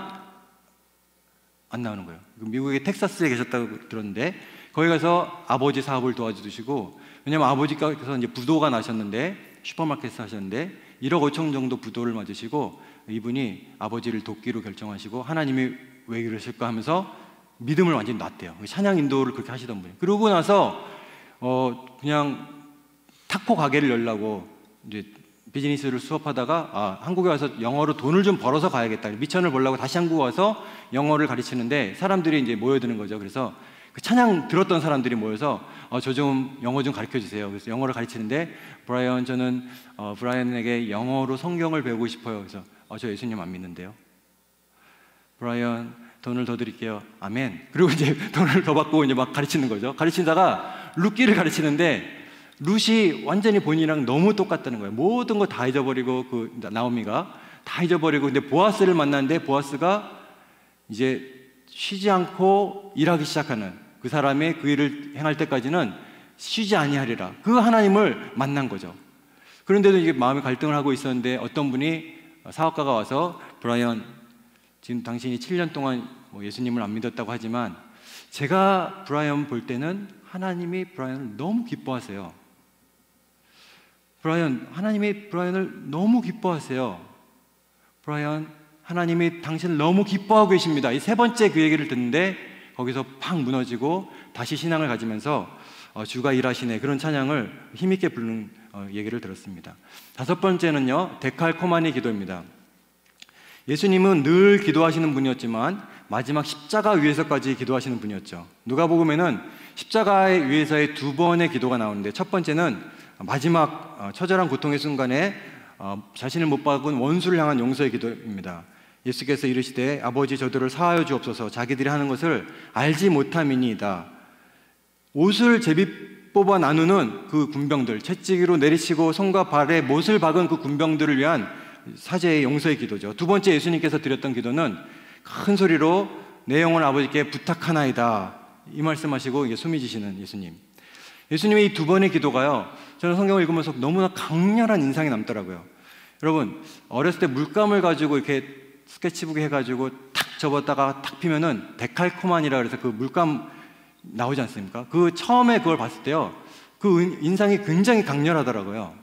안 나오는 거예요. 미국의 텍사스에 계셨다고 들었는데 거기 가서 아버지 사업을 도와주시고, 왜냐면 아버지께서 이제 부도가 나셨는데 슈퍼마켓에서 하셨는데 1억 5천 정도 부도를 맞으시고 이분이 아버지를 돕기로 결정하시고 하나님이 왜 그러실까 하면서 믿음을 완전히 놨대요. 찬양 인도를 그렇게 하시던 분이. 그러고 나서 그냥 타코 가게를 열려고 이제 비즈니스를 수업하다가 한국에 와서 영어로 돈을 좀 벌어서 가야겠다. 미천을 보려고 다시 한국 와서 영어를 가르치는데 사람들이 이제 모여드는 거죠. 그래서 그 찬양 들었던 사람들이 모여서 저 좀 영어 좀 가르쳐 주세요. 그래서 영어를 가르치는데 저는 브라이언에게 영어로 성경을 배우고 싶어요. 그래서 저 예수님 안 믿는데요. 브라이언, 돈을 더 드릴게요. 아멘. 그리고 이제 돈을 더 받고 이제 막 가르치는 거죠. 가르치다가 룻기를 가르치는데 룻이 완전히 본인이랑 너무 똑같다는 거예요. 모든 거 다 잊어버리고 나오미가 다 잊어버리고, 근데 보아스를 만났는데 보아스가 이제 쉬지 않고 일하기 시작하는, 그 사람이 그 일을 행할 때까지는 쉬지 아니하리라, 그 하나님을 만난 거죠. 그런데도 이게 마음의 갈등을 하고 있었는데 어떤 분이 사업가가 와서 브라이언, 지금 당신이 7년 동안 예수님을 안 믿었다고 하지만 제가 브라이언 볼 때는 하나님이 브라이언을 너무 기뻐하세요. 브라이언, 하나님이 브라이언을 너무 기뻐하세요. 브라이언, 하나님이 당신을 너무 기뻐하고 계십니다. 이 세 번째 그 얘기를 듣는데 거기서 팍 무너지고 다시 신앙을 가지면서 주가 일하시네, 그런 찬양을 힘있게 부르는 얘기를 들었습니다. 다섯 번째는요, 데칼코마니 기도입니다. 예수님은 늘 기도하시는 분이었지만 마지막 십자가 위에서까지 기도하시는 분이었죠. 누가복음에는 십자가 위에서의 두 번의 기도가 나오는데, 첫 번째는 마지막 처절한 고통의 순간에 자신을 못 박은 원수를 향한 용서의 기도입니다. 예수께서 이르시되 아버지, 저들을 사하여 주옵소서, 자기들이 하는 것을 알지 못함이니이다. 옷을 제비 뽑아 나누는 그 군병들, 채찍으로 내리치고 손과 발에 못을 박은 그 군병들을 위한 사죄의 용서의 기도죠. 두 번째 예수님께서 드렸던 기도는 큰 소리로 내 영혼 아버지께 부탁하나이다, 이 말씀하시고 이게 숨이 지시는 예수님. 예수님의 이 두 번의 기도가요, 저는 성경을 읽으면서 너무나 강렬한 인상이 남더라고요. 여러분, 어렸을 때 물감을 가지고 이렇게 스케치북에 해가지고 탁 접었다가 탁 피면은 데칼코만이라 그래서 그 물감 나오지 않습니까? 그 처음에 그걸 봤을 때요, 그 인상이 굉장히 강렬하더라고요.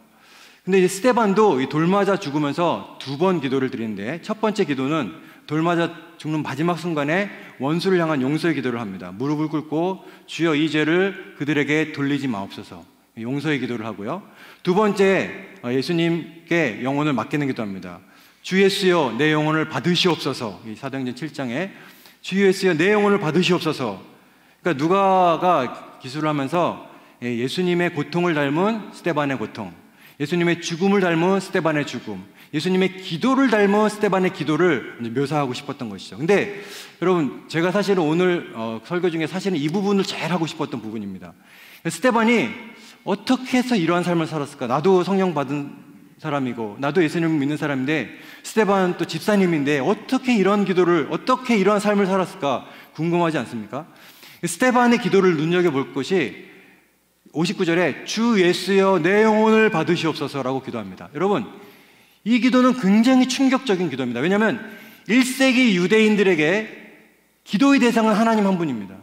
근데 이제 스데반도 이 돌 맞아 죽으면서 두 번 기도를 드리는데, 첫 번째 기도는 돌 맞아 죽는 마지막 순간에 원수를 향한 용서의 기도를 합니다. 무릎을 꿇고 주여 이 죄를 그들에게 돌리지 마옵소서, 용서의 기도를 하고요. 두 번째, 예수님께 영혼을 맡기는 기도합니다. 주 예수여 내 영혼을 받으시옵소서. 이 사도행전 7장에 주 예수여 내 영혼을 받으시옵소서. 그러니까 누가가 기술을 하면서 예수님의 고통을 닮은 스데반의 고통, 예수님의 죽음을 닮은 스데반의 죽음, 예수님의 기도를 닮은 스데반의 기도를 묘사하고 싶었던 것이죠. 근데 여러분, 제가 사실은 오늘 설교 중에 사실은 이 부분을 제일 하고 싶었던 부분입니다. 스데반이 어떻게 해서 이러한 삶을 살았을까? 나도 성령 받은 사람이고 나도 예수님을 믿는 사람인데, 스데반 또 집사님인데 어떻게 이런 기도를, 어떻게 이러한 삶을 살았을까 궁금하지 않습니까? 스데반의 기도를 눈여겨볼 것이 59절에 주 예수여 내 영혼을 받으시옵소서라고 기도합니다. 여러분, 이 기도는 굉장히 충격적인 기도입니다. 왜냐하면 1세기 유대인들에게 기도의 대상은 하나님 한 분입니다.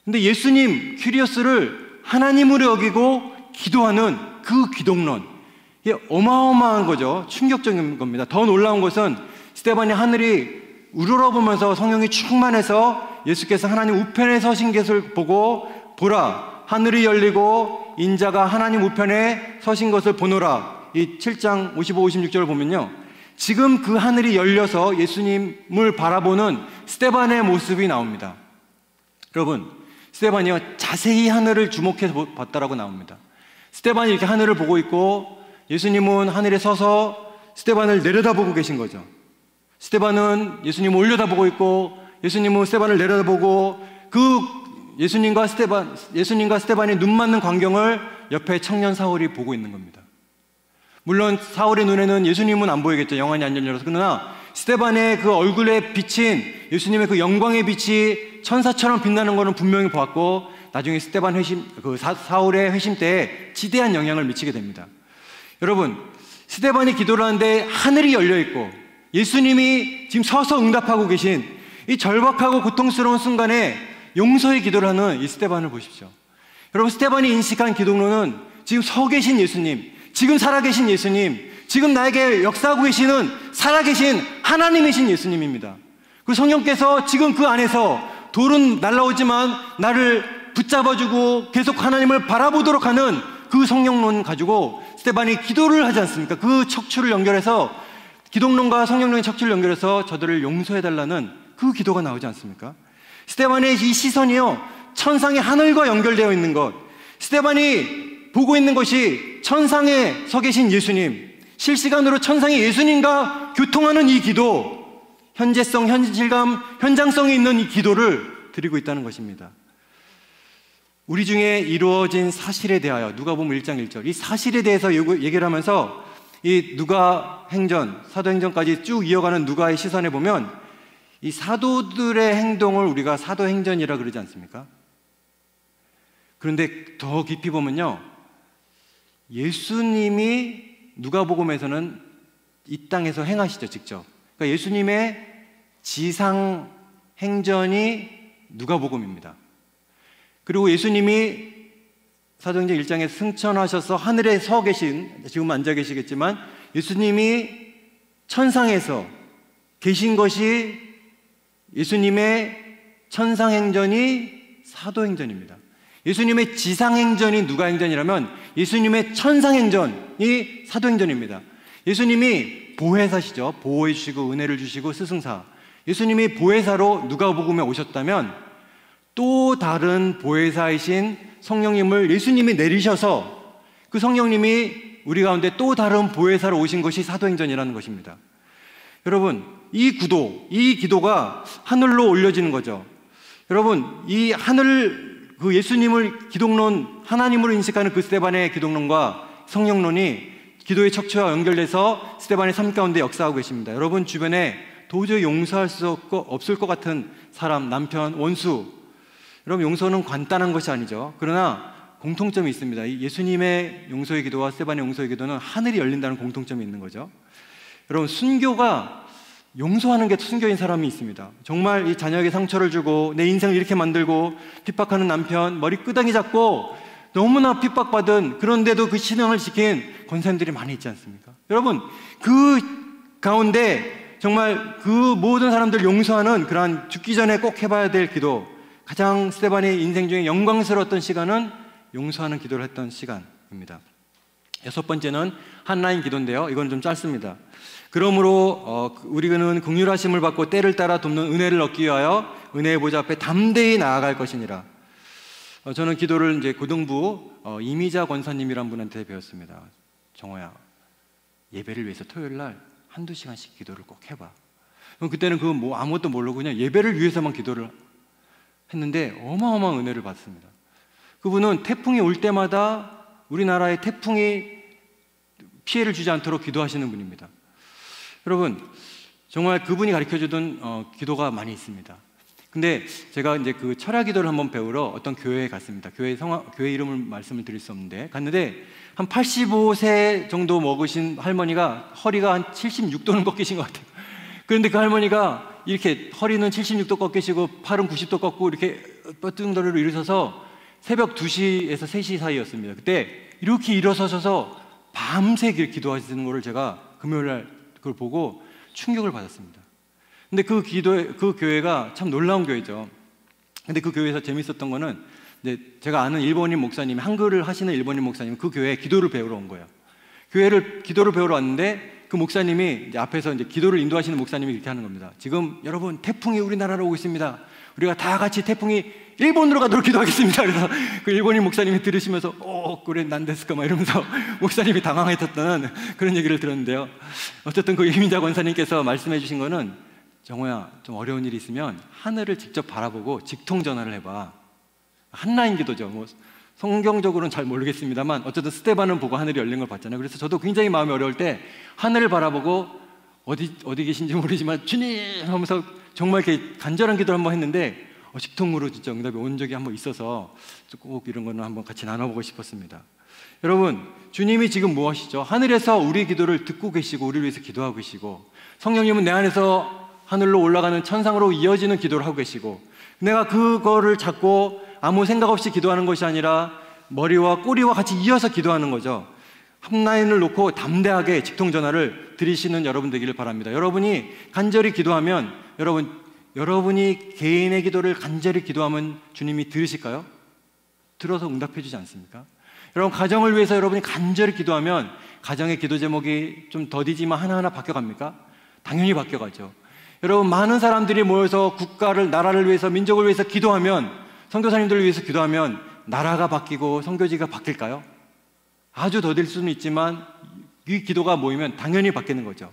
근데 예수님 큐리오스를 하나님으로 여기고 기도하는 그 기독론, 이게 어마어마한 거죠. 충격적인 겁니다. 더 놀라운 것은 스데반이 하늘이 우러러보면서 성령이 충만해서 예수께서 하나님 우편에 서신 것을 보고, 보라 하늘이 열리고 인자가 하나님 우편에 서신 것을 보노라. 이 7장 55, 56절을 보면요, 지금 그 하늘이 열려서 예수님을 바라보는 스데반의 모습이 나옵니다. 여러분, 스데반이요 자세히 하늘을 주목해서 봤다라고 나옵니다. 스데반이 이렇게 하늘을 보고 있고 예수님은 하늘에 서서 스데반을 내려다보고 계신 거죠. 스데반은 예수님을 올려다보고 있고 예수님은 스데반을 내려다보고 그 예수님과 스데반이 눈 맞는 광경을 옆에 청년 사울이 보고 있는 겁니다. 물론 사울의 눈에는 예수님은 안 보이겠죠. 영안이 안 열려서. 그러나 스데반의 그 얼굴에 비친 예수님의 그 영광의 빛이 천사처럼 빛나는 것은 분명히 보았고 나중에 사울의 회심 때에 지대한 영향을 미치게 됩니다. 여러분, 스데반이 기도를 하는데 하늘이 열려 있고 예수님이 지금 서서 응답하고 계신 이 절박하고 고통스러운 순간에 용서의 기도를 하는 이 스데반을 보십시오. 여러분, 스데반이 인식한 기도로는 지금 서 계신 예수님, 지금 살아계신 예수님, 지금 나에게 역사하고 계시는 살아계신 하나님이신 예수님입니다. 그 성령께서 지금 그 안에서 돌은 날라오지만 나를 붙잡아주고 계속 하나님을 바라보도록 하는 그 성령론 가지고 스데반이 기도를 하지 않습니까? 그 척추를 연결해서 기독론과 성령론의 척추를 연결해서 저들을 용서해달라는 그 기도가 나오지 않습니까? 스데반의 이 시선이요 천상의 하늘과 연결되어 있는 것, 스데반이 보고 있는 것이 천상에 서 계신 예수님, 실시간으로 천상의 예수님과 교통하는 이 기도, 현재성, 현실감, 현장성이 있는 이 기도를 드리고 있다는 것입니다. 우리 중에 이루어진 사실에 대하여 누가복음 1장 1절 이 사실에 대해서 얘기를 하면서 이 누가행전, 사도행전까지 쭉 이어가는 누가의 시선에 보면 이 사도들의 행동을 우리가 사도행전이라 그러지 않습니까? 그런데 더 깊이 보면요, 예수님이 누가복음에서는 이 땅에서 행하시죠, 직접. 그러니까 예수님의 지상 행전이 누가복음입니다. 그리고 예수님이 사도행전 1장에 승천하셔서 하늘에 서 계신, 지금 앉아 계시겠지만 예수님이 천상에서 계신 것이 예수님의 천상행전이 사도행전입니다. 예수님의 지상행전이 누가행전이라면 예수님의 천상행전이 사도행전입니다. 예수님이 보혜사시죠. 보호해 주시고 은혜를 주시고 스승사, 예수님이 보혜사로 누가복음에 오셨다면 또 다른 보혜사이신 성령님을 예수님이 내리셔서 그 성령님이 우리 가운데 또 다른 보혜사로 오신 것이 사도행전이라는 것입니다. 여러분, 이 기도가 하늘로 올려지는 거죠. 여러분, 이 하늘, 그 예수님을 기독론, 하나님으로 인식하는 그 스데반의 기독론과 성령론이 기도의 척추와 연결돼서 스데반의 삶 가운데 역사하고 계십니다. 여러분 주변에 도저히 용서할 수 없을 것 같은 사람, 남편, 원수, 여러분 용서는 간단한 것이 아니죠. 그러나 공통점이 있습니다. 이 예수님의 용서의 기도와 스데반의 용서의 기도는 하늘이 열린다는 공통점이 있는 거죠. 여러분, 순교가 용서하는 게 순교인 사람이 있습니다. 정말 이 자녀에게 상처를 주고 내 인생을 이렇게 만들고 핍박하는 남편, 머리 끄덩이 잡고 너무나 핍박받은, 그런데도 그 신앙을 지킨 권사님들이 많이 있지 않습니까? 여러분, 그 가운데 정말 그 모든 사람들 용서하는 그러한 죽기 전에 꼭 해봐야 될 기도, 가장 스데반의 인생 중에 영광스러웠던 시간은 용서하는 기도를 했던 시간입니다. 여섯 번째는 한라인 기도인데요, 이건 좀 짧습니다. 그러므로 우리는 긍휼하심을 받고 때를 따라 돕는 은혜를 얻기 위하여 은혜의 보좌 앞에 담대히 나아갈 것이니라. 저는 기도를 이제 고등부 이미자 권사님이란 분한테 배웠습니다. 정호야, 예배를 위해서 토요일 날 한두 시간씩 기도를 꼭 해봐. 그때는 아무것도 모르고 그냥 예배를 위해서만 기도를 했는데 어마어마한 은혜를 받습니다. 그분은 태풍이 올 때마다 우리나라에 태풍이 피해를 주지 않도록 기도하시는 분입니다. 여러분, 정말 그분이 가르쳐주던 기도가 많이 있습니다. 근데 제가 이제 그 철야 기도를 한번 배우러 어떤 교회에 갔습니다. 교회 이름을 말씀을 드릴 수 없는데 갔는데 한 85세 정도 먹으신 할머니가 허리가 한 76도는 꺾이신 것 같아요. 그런데 그 할머니가 이렇게 허리는 76도 꺾이시고 팔은 90도 꺾고 이렇게 뻗뚱거리로 일어서서 새벽 2시에서 3시 사이였습니다. 그때 이렇게 일어서셔서 밤새 기도하시는 거를 제가 금요일 날 그걸 보고 충격을 받았습니다. 근데 그 교회가 참 놀라운 교회죠. 근데 그 교회에서 재밌었던 거는 이제 제가 아는 일본인 목사님이, 한글을 하시는 일본인 목사님, 그 교회에 기도를 배우러 온 거예요. 기도를 배우러 왔는데 그 목사님이 이제 앞에서 이제 기도를 인도하시는 목사님이 이렇게 하는 겁니다. 지금 여러분 태풍이 우리나라로 오고 있습니다. 우리가 다 같이 태풍이 일본으로 가도록 기도하겠습니다. 그래서 그 일본인 목사님이 들으시면서 그래 난데스까 막 이러면서 목사님이 당황했었던 그런 얘기를 들었는데요. 어쨌든 그 이민자 권사님께서 말씀해 주신 거는, 정호야, 좀 어려운 일이 있으면 하늘을 직접 바라보고 직통 전화를 해봐. 한라인 기도죠. 뭐 성경적으로는 잘 모르겠습니다만 어쨌든 스테반은 보고 하늘이 열린 걸 봤잖아요. 그래서 저도 굉장히 마음이 어려울 때 하늘을 바라보고 어디 계신지 모르지만 주님 하면서 정말 이렇게 간절한 기도를 한번 했는데 직통으로 진짜 응답이 온 적이 한번 있어서 꼭 이런 거는 한번 같이 나눠보고 싶었습니다. 여러분, 주님이 지금 뭐 하시죠? 하늘에서 우리 기도를 듣고 계시고 우리를 위해서 기도하고 계시고, 성령님은 내 안에서 하늘로 올라가는 천상으로 이어지는 기도를 하고 계시고, 내가 그거를 잡고 아무 생각 없이 기도하는 것이 아니라 머리와 꼬리와 같이 이어서 기도하는 거죠. 한 라인을 놓고 담대하게 직통 전화를 드리시는 여러분 되기를 바랍니다. 여러분이 간절히 기도하면, 여러분이 개인의 기도를 간절히 기도하면 주님이 들으실까요? 들어서 응답해 주지 않습니까? 여러분, 가정을 위해서 여러분이 간절히 기도하면 가정의 기도 제목이 좀 더디지만 하나하나 바뀌어갑니까? 당연히 바뀌어가죠. 여러분, 많은 사람들이 모여서 국가를, 나라를 위해서, 민족을 위해서 기도하면, 선교사님들을 위해서 기도하면 나라가 바뀌고 선교지가 바뀔까요? 아주 더딜 수는 있지만 이 기도가 모이면 당연히 바뀌는 거죠.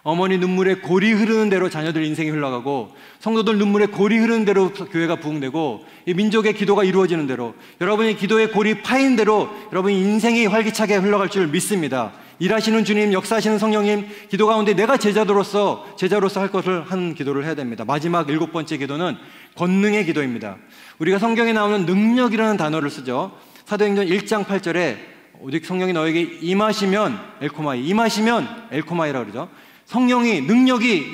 어머니 눈물에 골이 흐르는 대로 자녀들 인생이 흘러가고, 성도들 눈물에 골이 흐르는 대로 교회가 부흥되고, 이 민족의 기도가 이루어지는 대로, 여러분이 기도의 골이 파인 대로 여러분이 인생이 활기차게 흘러갈 줄 믿습니다. 일하시는 주님, 역사하시는 성령님, 기도 가운데 내가 제자로서 할 것을 하는 기도를 해야 됩니다. 마지막 7번째 기도는 권능의 기도입니다. 우리가 성경에 나오는 능력이라는 단어를 쓰죠. 사도행전 1장 8절에 오직 성령이 너에게 임하시면 엘코마이라고 그러죠. 성령이, 능력이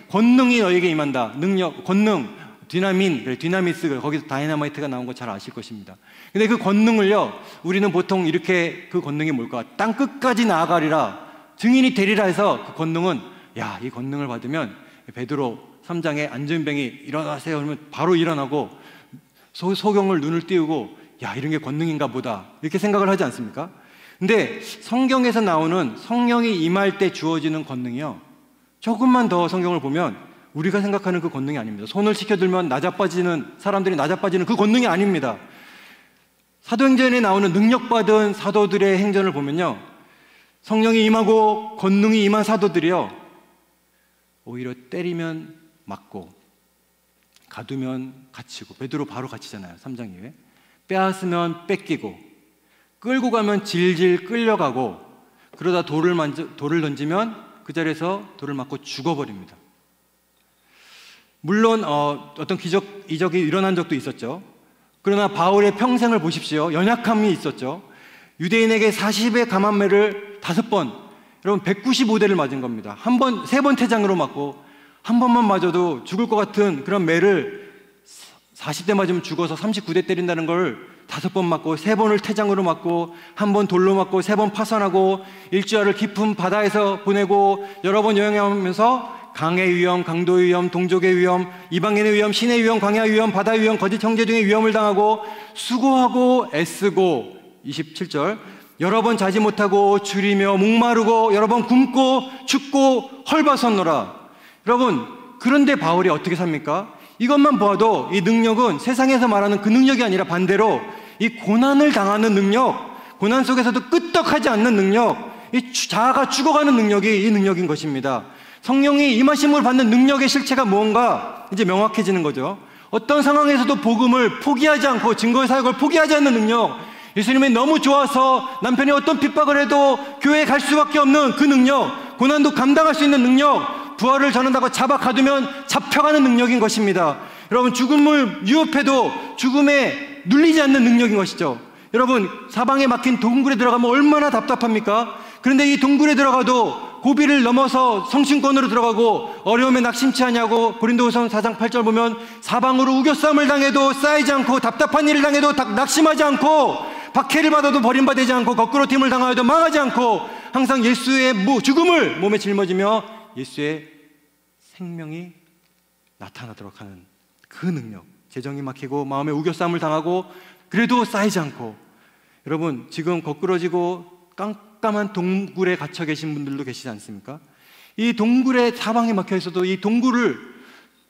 권능이 너에게 임한다. 능력, 권능, 디나미스, 거기서 다이나마이트가 나온 거 잘 아실 것입니다. 근데 그 권능을요, 우리는 보통 이렇게, 그 권능이 뭘까? 땅 끝까지 나아가리라, 증인이 되리라 해서, 그 권능은, 이 권능을 받으면 베드로 3장에 안전병이 일어나세요 그러면 바로 일어나고, 소경을 눈을 띄우고, 이런 게 권능인가 보다, 이렇게 생각을 하지 않습니까? 근데 성경에서 나오는 성령이 임할 때 주어지는 권능이요, 조금만 더 성경을 보면 우리가 생각하는 그 권능이 아닙니다. 손을 치켜들면 사람들이 낮아빠지는 그 권능이 아닙니다. 사도행전에 나오는 능력받은 사도들의 행전을 보면요, 성령이 임하고 권능이 임한 사도들이요, 오히려 때리면 맞고 가두면 갇히고, 베드로 바로 갇히잖아요, 3장 이후에. 빼앗으면 뺏기고, 끌고 가면 질질 끌려가고, 그러다 돌을 던지면 그 자리에서 돌을 맞고 죽어버립니다. 물론 어떤 이적이 일어난 적도 있었죠. 그러나 바울의 평생을 보십시오. 연약함이 있었죠. 유대인에게 40의 감한매를 5번, 여러분 195대를 맞은 겁니다. 3번 태장으로 맞고, 한 번만 맞아도 죽을 것 같은 그런 매를 40대 맞으면 죽어서 39대 때린다는 걸 5번 맞고, 3번을 태장으로 맞고, 1번 돌로 맞고, 3번 파산하고, 일주일을 깊은 바다에서 보내고, 여러 번 여행하면서 강의 위험, 강도의 위험, 동족의 위험, 이방인의 위험, 신의 위험, 광야의 위험, 바다의 위험, 거짓 형제 등의 위험을 당하고, 수고하고 애쓰고, 27절, 여러 번 자지 못하고 줄이며 목마르고, 여러 번 굶고 춥고 헐벗었노라. 여러분, 그런데 바울이 어떻게 삽니까? 이것만 보아도 이 능력은 세상에서 말하는 그 능력이 아니라 반대로 이 고난을 당하는 능력, 고난 속에서도 끄떡하지 않는 능력, 이 자아가 죽어가는 능력이 이 능력인 것입니다. 성령이 임하심을 받는 능력의 실체가 무언가 이제 명확해지는 거죠. 어떤 상황에서도 복음을 포기하지 않고 증거의 사역을 포기하지 않는 능력, 예수님이 너무 좋아서 남편이 어떤 핍박을 해도 교회에 갈 수밖에 없는 그 능력, 고난도 감당할 수 있는 능력, 부활을 전한다고 잡아 가두면 잡혀가는 능력인 것입니다. 여러분, 죽음을 유업해도 죽음에 눌리지 않는 능력인 것이죠. 여러분, 사방에 막힌 동굴에 들어가면 얼마나 답답합니까? 그런데 이 동굴에 들어가도 고비를 넘어서 성신권으로 들어가고 어려움에 낙심치 않냐고, 고린도후서 4장 8절 보면 사방으로 우겨싸움을 당해도 쌓이지 않고, 답답한 일을 당해도 낙심하지 않고, 박해를 받아도 버림받지 않고, 거꾸로 팀을 당하여도 망하지 않고, 항상 예수의 죽음을 몸에 짊어지며 예수의 생명이 나타나도록 하는 그 능력, 재정이 막히고 마음에 우겨싸움을 당하고 그래도 쌓이지 않고. 여러분, 지금 거꾸러지고 깜깜한 동굴에 갇혀 계신 분들도 계시지 않습니까? 이 동굴에 사방에 막혀 있어도 이 동굴을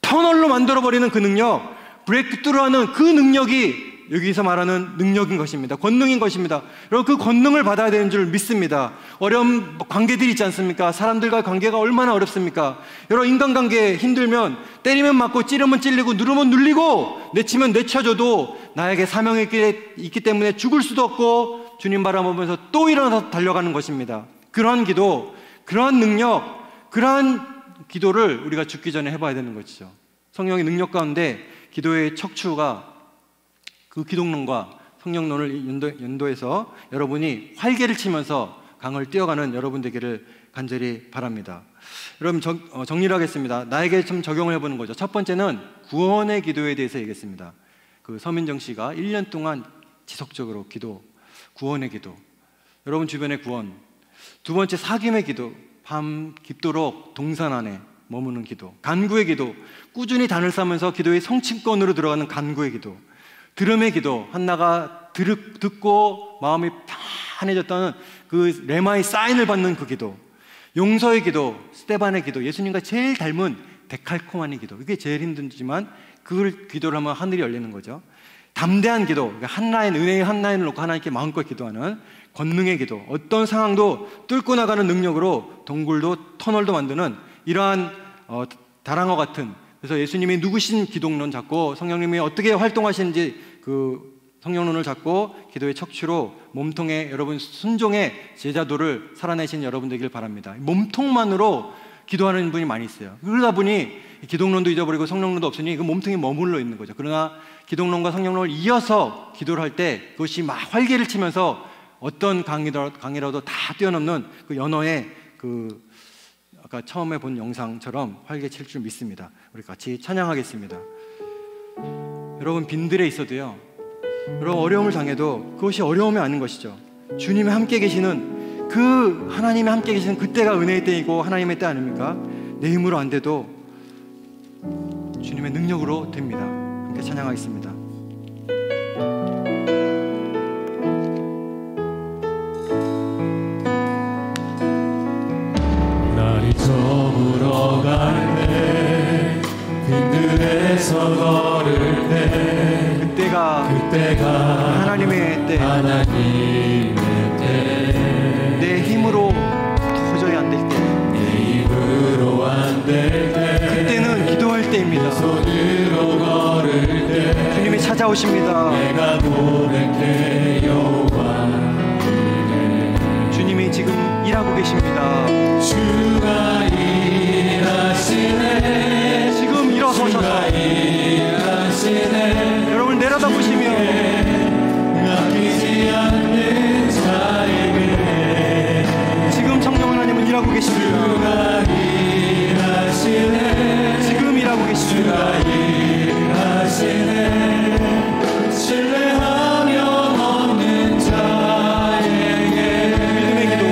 터널로 만들어버리는 그 능력, 브레이크트루하는 그 능력이 여기서 말하는 능력인 것입니다. 권능인 것입니다. 여러분, 그 권능을 받아야 되는 줄 믿습니다. 어려운 관계들이 있지 않습니까? 사람들과 관계가 얼마나 어렵습니까? 여러분, 인간관계 힘들면 때리면 맞고 찌르면 찔리고 누르면 눌리고 내치면 내쳐줘도 나에게 사명이 있기 때문에 죽을 수도 없고 주님 바라보면서 또 일어나서 달려가는 것입니다. 그러한 기도, 그러한 능력, 그러한 기도를 우리가 죽기 전에 해봐야 되는 것이죠. 성령의 능력 가운데 기도의 척추가 그 기독론과 성령론을 연도해서 여러분이 활개를 치면서 강을 뛰어가는 여러분 되기를 간절히 바랍니다. 여러분, 정리를 하겠습니다. 나에게 좀 적용을 해보는 거죠. 첫 번째는 구원의 기도에 대해서 얘기했습니다. 그 서민정 씨가 1년 동안 지속적으로 기도, 구원의 기도, 여러분 주변의 구원. 두 번째, 사귐의 기도, 밤 깊도록 동산 안에 머무는 기도. 간구의 기도, 꾸준히 단을 쌓으면서 기도의 성취권으로 들어가는 간구의 기도. 들음의 기도, 한나가 듣고 마음이 편해졌다는 그 레마의 사인을 받는 그 기도. 용서의 기도, 스테반의 기도, 예수님과 제일 닮은 데칼코마니 기도. 이게 제일 힘들지만 그 기도를 하면 하늘이 열리는 거죠. 담대한 기도, 그러니까 한라인, 은혜의 한라인을 놓고 하나님께 마음껏 기도하는 권능의 기도. 어떤 상황도 뚫고 나가는 능력으로 동굴도 터널도 만드는 이러한 다랑어 같은, 그래서 예수님이 누구신 기독론 잡고 성령님이 어떻게 활동하시는지 그 성령론을 잡고 기도의 척추로 몸통에 여러분 순종의 제자도를 살아내신 여러분 되길 바랍니다. 몸통만으로 기도하는 분이 많이 있어요. 그러다 보니 기독론도 잊어버리고 성령론도 없으니 그 몸통이 머물러 있는 거죠. 그러나 기독론과 성령론을 이어서 기도를 할 때 그것이 막 활개를 치면서 어떤 강이라도 다 뛰어넘는 그 연어의 그 아까 처음에 본 영상처럼 활개 칠 줄 믿습니다. 우리 같이 찬양하겠습니다. 여러분, 빈들에 있어도요, 여러분 어려움을 당해도 그것이 어려움이 아닌 것이죠. 주님이 함께 계시는 그 하나님이 함께 계시는 그때가 은혜의 때이고 하나님의 때 아닙니까? 내 힘으로 안 돼도 주님의 능력으로 됩니다. 함께 찬양하겠습니다. 날이 저물어 갈 때 빈들에서 걸을 때 그때가 하나님의 때, 내 힘으로 도저히 안 될 때, 내 힘으로 안 될 때, 그때는 기도할 때입니다. 손으로 걸을 때 주님이 찾아오십니다. 내가 고백해 여호와 주님이 지금 일하고 계십니다. 주가 일하시네. 지금 일어서셔서 여러분 내려다보시며 아끼지 않는 자에게 지금 성령 하나님은 일하고 계십니다. 주가 일하시네. 지금 일하고 계십니다. 일하시네. 신뢰하며 얻는 자에게 믿음의 기도.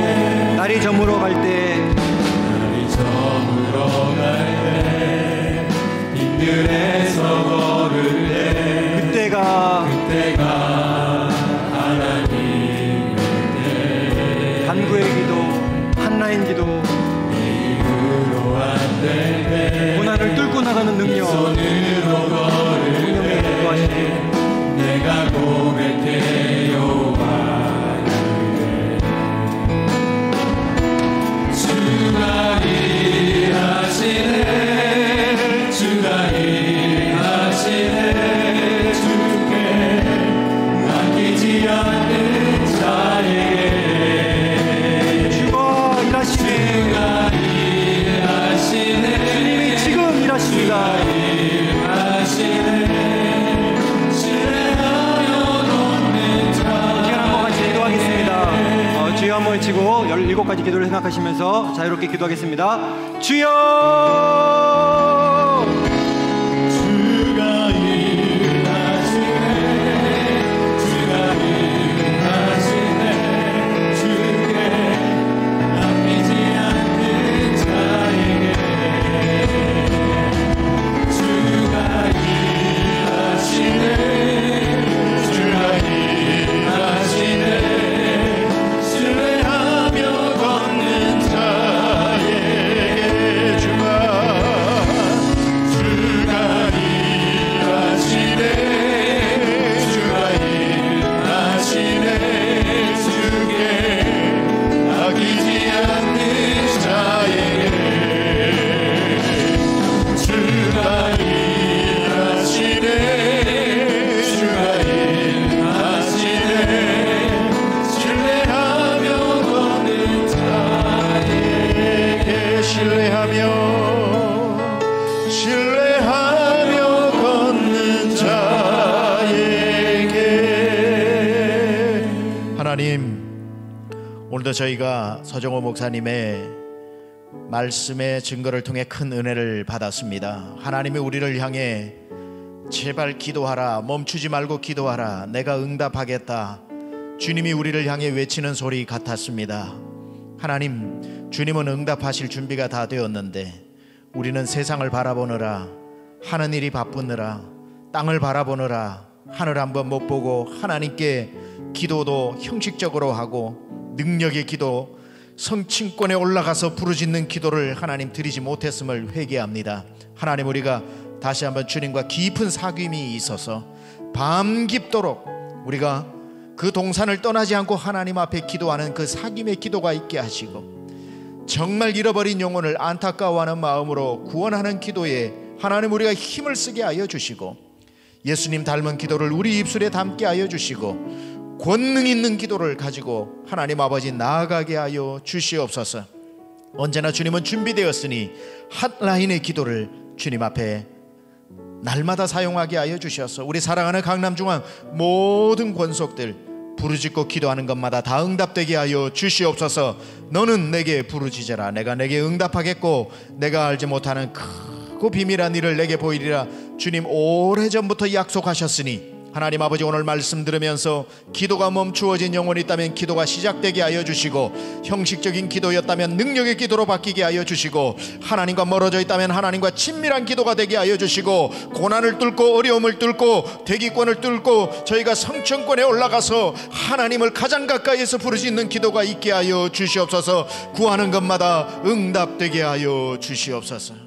날이 저물어 갈 때, 날이 저물어 갈 때 빈들에서 걸을 때 그때가 하나님의 때 간구의 기도, 한라인 기도, 내 힘으로 안 될 때 고난을 뚫고 나가는 능력, 손으로 걸을 성령의 기도하시니 때 내가 고백해 여호와 주가 일하시네. 주가 일하시네. 주께 아끼지 않는 자에게 주가 일하시네. 주가 일하시네. 주님이 지금 일하십니다. 일하시네. 신뢰하여 돕는 자. 시간 한번 같이 기도하겠습니다. 주여 한번 외치고 17가지 기도를 생각하시면서 자유롭게 기도하겠습니다. 주여! 주가 일하시네. 주가 일하시네. 주께 아끼지 않는 자에게 주가 일하시네. 주가 일하시네. 신뢰하며 걷는 자에게 주가 오늘도 저희가 서정호 목사님의 말씀의 증거를 통해 큰 은혜를 받았습니다. 하나님이 우리를 향해 제발 기도하라, 멈추지 말고 기도하라, 내가 응답하겠다, 주님이 우리를 향해 외치는 소리 같았습니다. 하나님, 주님은 응답하실 준비가 다 되었는데 우리는 세상을 바라보느라, 하는 일이 바쁘느라, 땅을 바라보느라 하늘 한번 못 보고 하나님께 기도도 형식적으로 하고 능력의 기도, 성층권에 올라가서 부르짖는 기도를 하나님 드리지 못했음을 회개합니다. 하나님, 우리가 다시 한번 주님과 깊은 사귐이 있어서 밤 깊도록 우리가 그 동산을 떠나지 않고 하나님 앞에 기도하는 그 사귐의 기도가 있게 하시고, 정말 잃어버린 영혼을 안타까워하는 마음으로 구원하는 기도에 하나님 우리가 힘을 쓰게 하여 주시고, 예수님 닮은 기도를 우리 입술에 담게 하여 주시고, 권능 있는 기도를 가지고 하나님 아버지 나아가게 하여 주시옵소서. 언제나 주님은 준비되었으니 핫라인의 기도를 주님 앞에 날마다 사용하게 하여 주셔서 우리 사랑하는 강남중앙 모든 권속들 부르짖고 기도하는 것마다 다 응답되게 하여 주시옵소서. 너는 내게 부르짖어라, 내가 내게 응답하겠고 내가 알지 못하는 크고 비밀한 일을 내게 보이리라. 주님 오래전부터 약속하셨으니 하나님 아버지, 오늘 말씀 들으면서 기도가 멈추어진 영혼이 있다면 기도가 시작되게 하여 주시고, 형식적인 기도였다면 능력의 기도로 바뀌게 하여 주시고, 하나님과 멀어져 있다면 하나님과 친밀한 기도가 되게 하여 주시고, 고난을 뚫고 어려움을 뚫고 대기권을 뚫고 저희가 성층권에 올라가서 하나님을 가장 가까이에서 부르짖는 기도가 있게 하여 주시옵소서. 구하는 것마다 응답되게 하여 주시옵소서.